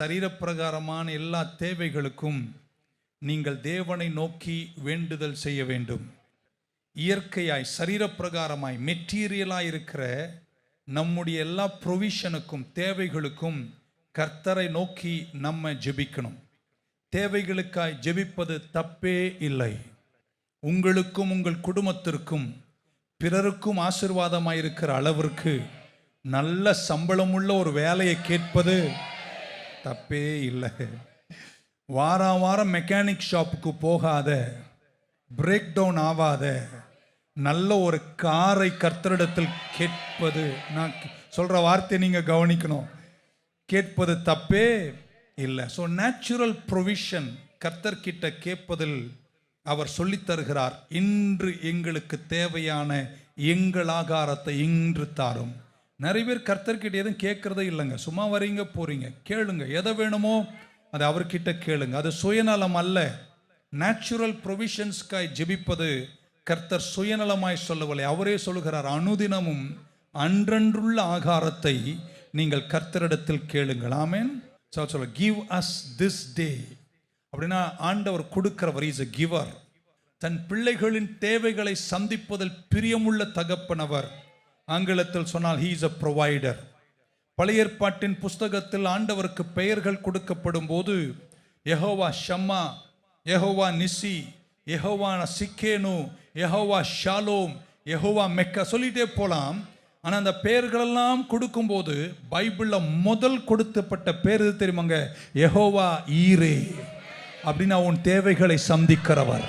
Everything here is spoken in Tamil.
சரீரப்பிரகாரமான எல்லா தேவைகளுக்கும் நீங்கள் தேவனை நோக்கி வேண்டுதல் செய்ய வேண்டும். இயற்கையாய் சரீரப்பிரகாரமாய் மெட்டீரியலாய் இருக்கிற நம்முடைய எல்லா ப்ரொவிஷனுக்கும் தேவைகளுக்கும் கர்த்தரை நோக்கி நம்ம ஜெபிக்கணும். தேவைகளுக்காய் ஜெபிப்பது தப்பே இல்லை. உங்களுக்கும் உங்கள் குடும்பத்திற்கும் பிறருக்கும் ஆசீர்வாதமாயிருக்கிற அளவிற்கு நல்ல சம்பளமுள்ள ஒரு வேலையை கேட்பது தப்பே இல்லை. வாரம் வாரம் மெக்கானிக் ஷாப்புக்கு போகாத, பிரேக் டவுன் ஆகாத நல்ல ஒரு காரை கர்த்தரிடத்தில் கேட்பது, நான் சொல்கிற வார்த்தையை நீங்கள் கவனிக்கணும், கேட்பது தப்பே இல்லை. ஸோ நேச்சுரல் ப்ரொவிஷன் கர்த்தர்கிட்ட கேட்பதில் அவர் சொல்லித் தருகிறார். இன்று எங்களுக்கு தேவையான எங்கள் ஆகாரத்தை இன்று தாரும். நிறைய பேர் கர்த்தர்கிட்ட எதுவும் கேட்கறதே இல்லைங்க. சும்மா வரீங்க போறீங்க, கேளுங்க, எதை வேணுமோ அதை அவர்கிட்ட கேளுங்க. அது சுயநலம் அல்ல. நேச்சுரல் ப்ரொவிஷன்ஸ்காய் ஜெபிப்பது கர்த்தர் சுயநலமாய் சொல்லவில்லை. அவரே சொல்லுகிறார், அனுதினமும் அன்றன்றுள்ள ஆகாரத்தை நீங்கள் கர்த்தரிடத்தில் கேளுங்கள். ஆமென். சொல்ல கிவ் அஸ் திஸ் டே அப்படின்னா ஆண்டவர் கொடுக்கிறவர். Is a giver. தன் பிள்ளைகளின் தேவைகளை சந்திப்பதில் பிரியமுள்ள தகப்பனவர். ஆங்கிலத்தில் சொன்னால் he is a provider. பழைய ஏற்பாட்டின் புஸ்தகத்தில் ஆண்டவருக்கு பெயர்கள் கொடுக்கப்படும் போது யெகோவா ஷம்மா, யெகோவா நிசி, யெகோவா சிக்கேனு, யெகோவா ஷாலோம், யெகோவா மெக்கா சொல்லிட்டே போலாம். ஆனால் அந்த பெயர்களெல்லாம் கொடுக்கும்போது பைபிளில் முதல் கொடுக்கப்பட்ட பேர் எது தெரியுமாங்க? யெகோவா ஈரே. அப்படின்னா உன் தேவைகளை சந்திக்கிறவர்.